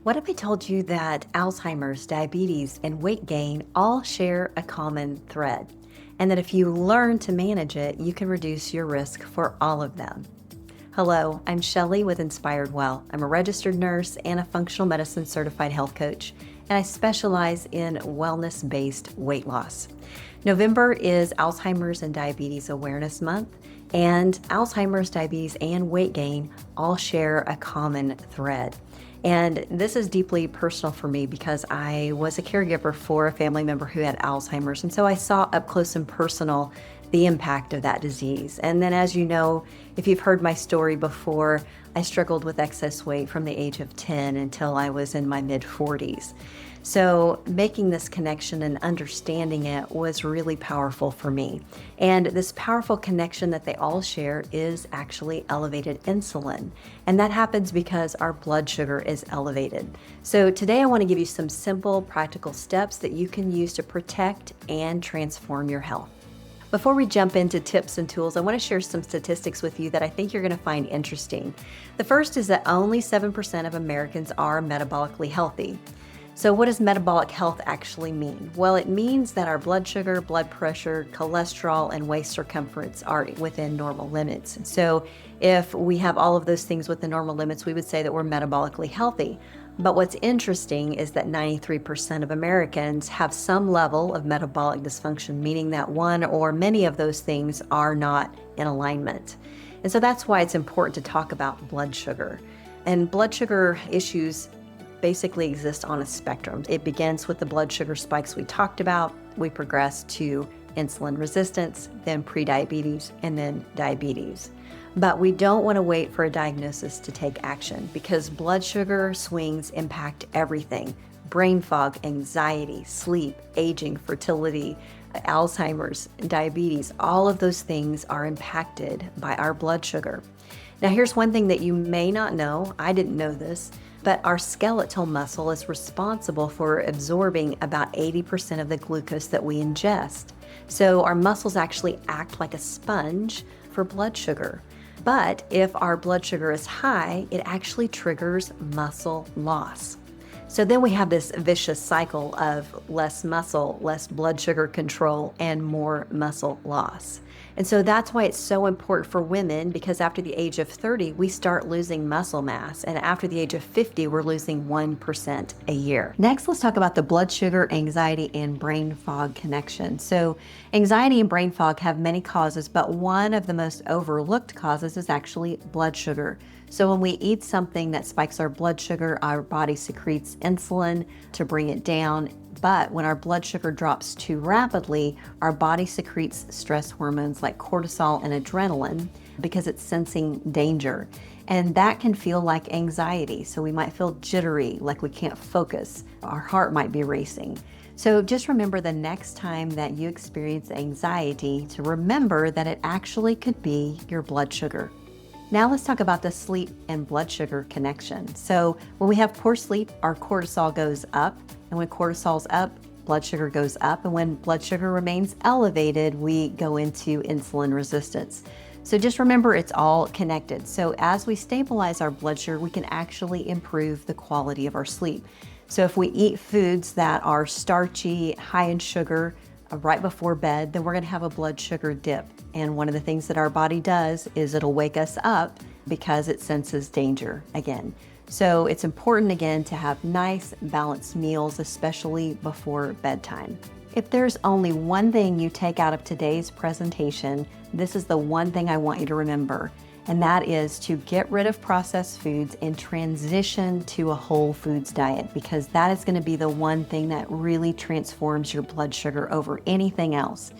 What if I told you that Alzheimer's, diabetes, and weight gain all share a common thread? And that if you learn to manage it, you can reduce your risk for all of them. Hello, I'm Shellee with Inspired Well. I'm a registered nurse and a functional medicine certified health coach, and I specialize in wellness-based weight loss. November is Alzheimer's and Diabetes Awareness Month, and Alzheimer's, diabetes, and weight gain all share a common thread. And this is deeply personal for me because I was a caregiver for a family member who had Alzheimer's. And so I saw up close and personal the impact of that disease. And then, as you know, if you've heard my story before, I struggled with excess weight from the age of 10 until I was in my mid 40s. So making this connection and understanding it was really powerful for me. And this powerful connection that they all share is actually elevated insulin. And that happens because our blood sugar is elevated. So today I want to give you some simple, practical steps that you can use to protect and transform your health. Before we jump into tips and tools, I want to share some statistics with you that I think you're going to find interesting. The first is that only 7% of Americans are metabolically healthy. So what does metabolic health actually mean? Well, it means that our blood sugar, blood pressure, cholesterol, and waist circumference are within normal limits. So if we have all of those things within normal limits, we would say that we're metabolically healthy. But what's interesting is that 93% of Americans have some level of metabolic dysfunction, meaning that one or many of those things are not in alignment. And so that's why it's important to talk about blood sugar. And blood sugar issues basically exist on a spectrum. It begins with the blood sugar spikes we talked about. We progress to insulin resistance, then prediabetes, and then diabetes. But we don't want to wait for a diagnosis to take action because blood sugar swings impact everything: brain fog, anxiety, sleep, aging, fertility, Alzheimer's, diabetes. All of those things are impacted by our blood sugar. Now, here's one thing that you may not know. I didn't know this, but our skeletal muscle is responsible for absorbing about 80% of the glucose that we ingest. So our muscles actually act like a sponge for blood sugar. But if our blood sugar is high, it actually triggers muscle loss. So then we have this vicious cycle of less muscle, less blood sugar control, and more muscle loss. And so that's why it's so important for women, because after the age of 30, we start losing muscle mass. And after the age of 50, we're losing 1% a year. Next, let's talk about the blood sugar, anxiety, and brain fog connection. So anxiety and brain fog have many causes, but one of the most overlooked causes is actually blood sugar. So when we eat something that spikes our blood sugar, our body secretes insulin to bring it down. But when our blood sugar drops too rapidly, our body secretes stress hormones like cortisol and adrenaline because it's sensing danger. And that can feel like anxiety. So we might feel jittery, like we can't focus. Our heart might be racing. So just remember the next time that you experience anxiety to remember that it actually could be your blood sugar. Now let's talk about the sleep and blood sugar connection. So when we have poor sleep, our cortisol goes up. And when cortisol's up, blood sugar goes up. And when blood sugar remains elevated, we go into insulin resistance. So just remember, it's all connected. So as we stabilize our blood sugar, we can actually improve the quality of our sleep. So if we eat foods that are starchy, high in sugar, right before bed, then we're going to have a blood sugar dip. And one of the things that our body does is it'll wake us up because it senses danger again. So it's important again to have nice balanced meals, especially before bedtime. If there's only one thing you take out of today's presentation, this is the one thing I want you to remember, and that is to get rid of processed foods and transition to a whole foods diet, because that is going to be the one thing that really transforms your blood sugar over anything else.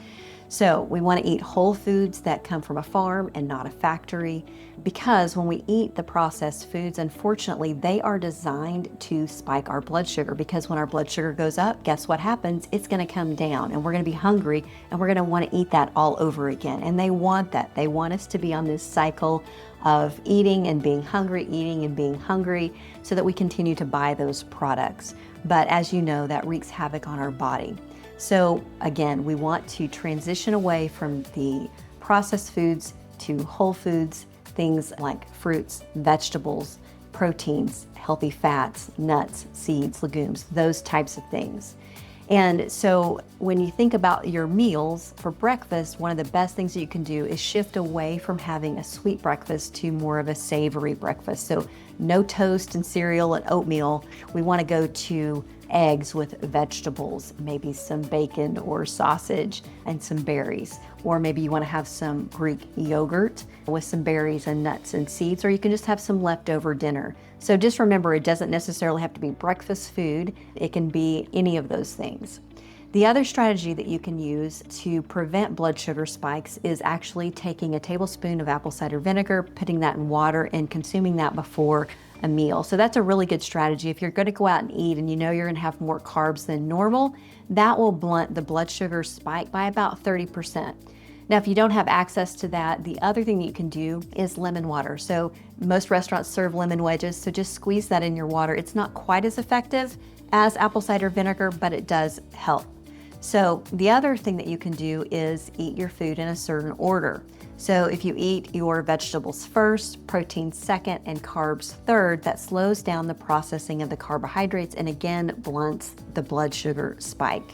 So we want to eat whole foods that come from a farm and not a factory, because when we eat the processed foods, unfortunately, they are designed to spike our blood sugar, because when our blood sugar goes up, guess what happens? It's going to come down and we're going to be hungry and we're going to want to eat that all over again. And they want that. They want us to be on this cycle of eating and being hungry so that we continue to buy those products. But as you know, that wreaks havoc on our body. So again, we want to transition away from the processed foods to whole foods, things like fruits, vegetables, proteins, healthy fats, nuts, seeds, legumes, those types of things. And so when you think about your meals for breakfast, one of the best things that you can do is shift away from having a sweet breakfast to more of a savory breakfast. So no toast and cereal and oatmeal. We want to go to eggs with vegetables, maybe some bacon or sausage and some berries. Or maybe you want to have some Greek yogurt with some berries and nuts and seeds, or you can just have some leftover dinner. So just remember, it doesn't necessarily have to be breakfast food. It can be any of those things. The other strategy that you can use to prevent blood sugar spikes is actually taking a tablespoon of apple cider vinegar, putting that in water, and consuming that before a meal. So that's a really good strategy. If you're going to go out and eat and you know you're going to have more carbs than normal, that will blunt the blood sugar spike by about 30%. Now, if you don't have access to that, the other thing that you can do is lemon water. So most restaurants serve lemon wedges, so just squeeze that in your water. It's not quite as effective as apple cider vinegar, but it does help. So the other thing that you can do is eat your food in a certain order. So if you eat your vegetables first, protein second, and carbs third, that slows down the processing of the carbohydrates and again blunts the blood sugar spike.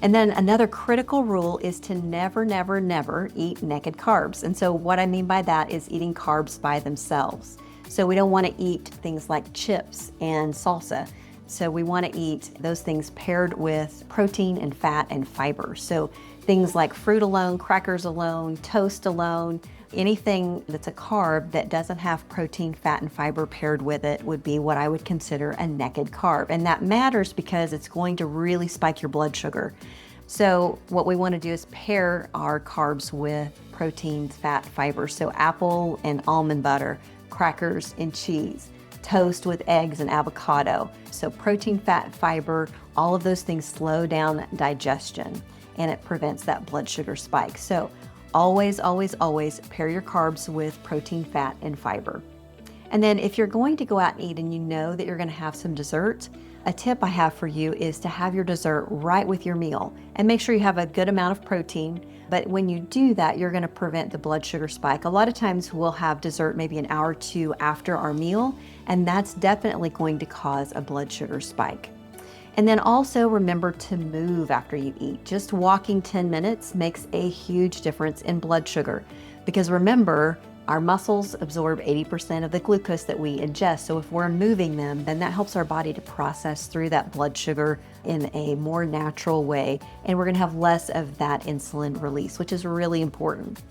And then another critical rule is to never, never, never eat naked carbs. And so what I mean by that is eating carbs by themselves. So we don't want to eat things like chips and salsa. So we want to eat those things paired with protein and fat and fiber. So things like fruit alone, crackers alone, toast alone, anything that's a carb that doesn't have protein, fat, and fiber paired with it would be what I would consider a naked carb. And that matters because it's going to really spike your blood sugar. So what we want to do is pair our carbs with proteins, fat, fiber. So apple and almond butter, crackers and cheese, toast with eggs and avocado. So protein, fat, fiber, all of those things slow down digestion and it prevents that blood sugar spike. So always, always, always pair your carbs with protein, fat, and fiber. And then if you're going to go out and eat and you know that you're going to have some dessert, a tip I have for you is to have your dessert right with your meal and make sure you have a good amount of protein. But when you do that, you're going to prevent the blood sugar spike. A lot of times we'll have dessert maybe an hour or two after our meal, and that's definitely going to cause a blood sugar spike. And then also remember to move after you eat. Just walking 10 minutes makes a huge difference in blood sugar. Because remember, our muscles absorb 80% of the glucose that we ingest. So if we're moving them, then that helps our body to process through that blood sugar in a more natural way. And we're gonna have less of that insulin release, which is really important.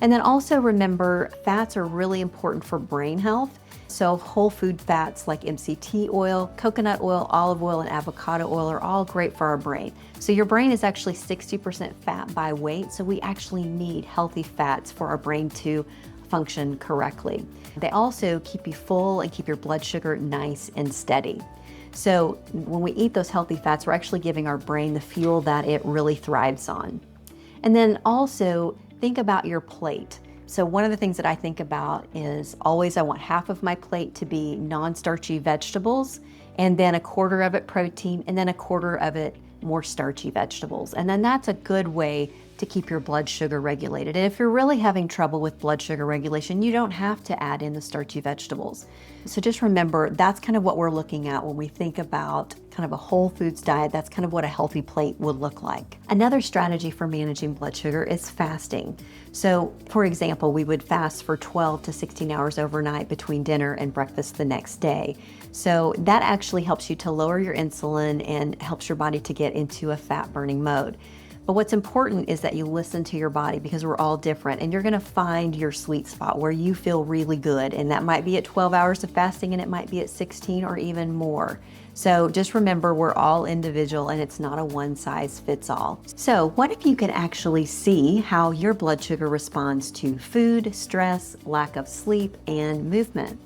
And then also remember, fats are really important for brain health. So whole food fats like MCT oil, coconut oil, olive oil, and avocado oil are all great for our brain. So your brain is actually 60% fat by weight, so we actually need healthy fats for our brain to function correctly. They also keep you full and keep your blood sugar nice and steady. So when we eat those healthy fats, we're actually giving our brain the fuel that it really thrives on. And then also think about your plate. So one of the things that I think about is always I want half of my plate to be non-starchy vegetables, and then a quarter of it protein, and then a quarter of it more starchy vegetables. And then that's a good way to keep your blood sugar regulated. And if you're really having trouble with blood sugar regulation, you don't have to add in the starchy vegetables. So just remember, that's kind of what we're looking at when we think about kind of a whole foods diet. That's kind of what a healthy plate would look like. Another strategy for managing blood sugar is fasting. So for example, we would fast for 12 to 16 hours overnight between dinner and breakfast the next day. So that actually helps you to lower your insulin and helps your body to get into a fat burning mode. But what's important is that you listen to your body, because we're all different, and you're gonna find your sweet spot where you feel really good. And that might be at 12 hours of fasting, and it might be at 16 or even more. So just remember, we're all individual and it's not a one size fits all. So what if you can actually see how your blood sugar responds to food, stress, lack of sleep, and movement?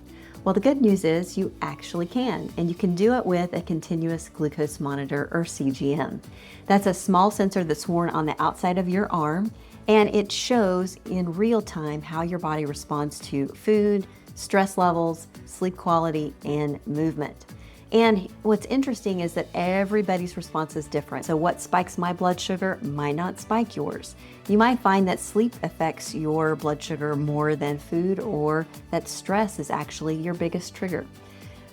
Well, the good news is you actually can, and you can do it with a continuous glucose monitor, or CGM. That's a small sensor that's worn on the outside of your arm, and it shows in real time how your body responds to food, stress levels, sleep quality, and movement. And what's interesting is that everybody's response is different. So what spikes my blood sugar might not spike yours. You might find that sleep affects your blood sugar more than food, or that stress is actually your biggest trigger.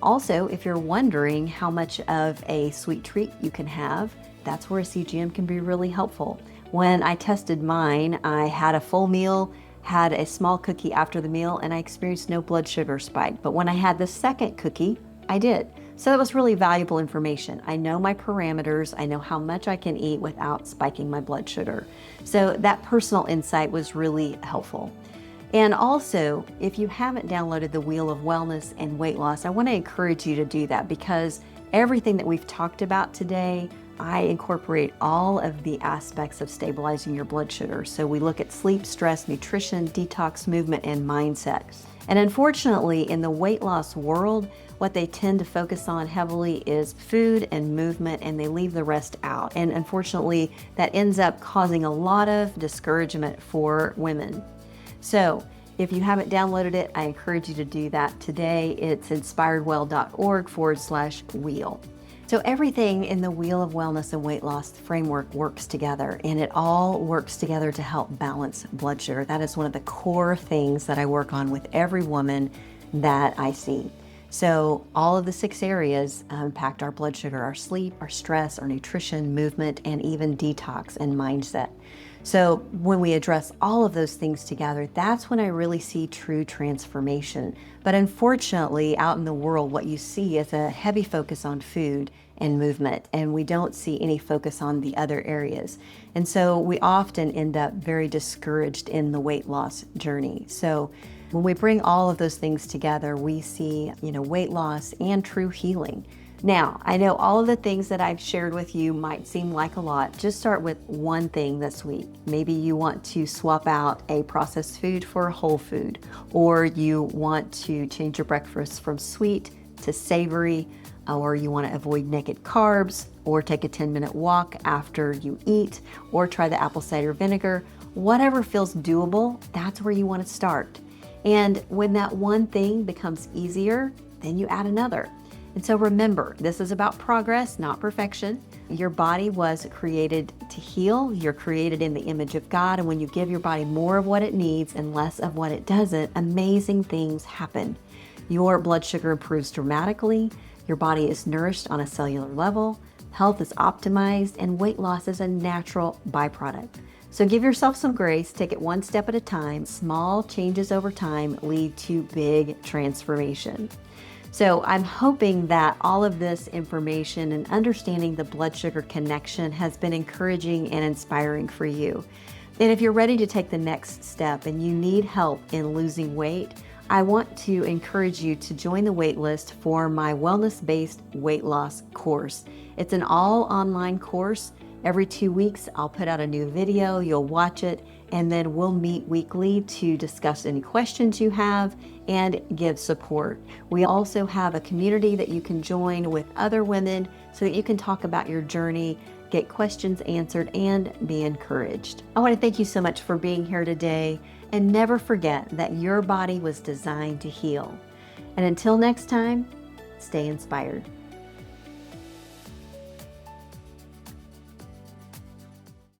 Also, if you're wondering how much of a sweet treat you can have, that's where a CGM can be really helpful. When I tested mine, I had a full meal, had a small cookie after the meal, and I experienced no blood sugar spike. But when I had the second cookie, I did. So it was really valuable information. I know my parameters, I know how much I can eat without spiking my blood sugar. So that personal insight was really helpful. And also, if you haven't downloaded the Wheel of Wellness and Weight Loss, I want to encourage you to do that, because everything that we've talked about today, I incorporate all of the aspects of stabilizing your blood sugar. So we look at sleep, stress, nutrition, detox, movement, and mindset. And unfortunately, in the weight loss world, what they tend to focus on heavily is food and movement, and they leave the rest out. And unfortunately, that ends up causing a lot of discouragement for women. So if you haven't downloaded it, I encourage you to do that today. It's inspiredwell.org/wheel. So everything in the Wheel of Wellness and Weight Loss framework works together, and it all works together to help balance blood sugar. That is one of the core things that I work on with every woman that I see. So all of the 6 areas impact our blood sugar: our sleep, our stress, our nutrition, movement, and even detox and mindset. So when we address all of those things together, that's when I really see true transformation. But unfortunately, out in the world, what you see is a heavy focus on food and movement, and we don't see any focus on the other areas. And so we often end up very discouraged in the weight loss journey. So when we bring all of those things together, we see, weight loss and true healing. Now, I know all of the things that I've shared with you might seem like a lot. Just start with one thing this week. Maybe you want to swap out a processed food for a whole food, or you want to change your breakfast from sweet to savory, or you want to avoid naked carbs, or take a 10-minute walk after you eat, or try the apple cider vinegar. Whatever feels doable, that's where you want to start. And when that one thing becomes easier, then you add another. And so remember, this is about progress, not perfection. Your body was created to heal. You're created in the image of God. And when you give your body more of what it needs and less of what it doesn't, amazing things happen. Your blood sugar improves dramatically. Your body is nourished on a cellular level. Health is optimized, and weight loss is a natural byproduct. So give yourself some grace, take it one step at a time. Small changes over time lead to big transformation. So I'm hoping that all of this information and understanding the blood sugar connection has been encouraging and inspiring for you. And if you're ready to take the next step and you need help in losing weight, I want to encourage you to join the wait list for my wellness-based weight loss course. It's an all online course. Every 2 weeks, I'll put out a new video, you'll watch it, and then we'll meet weekly to discuss any questions you have and give support. We also have a community that you can join with other women so that you can talk about your journey, get questions answered, and be encouraged. I want to thank you so much for being here today, and never forget that your body was designed to heal. And until next time, stay inspired.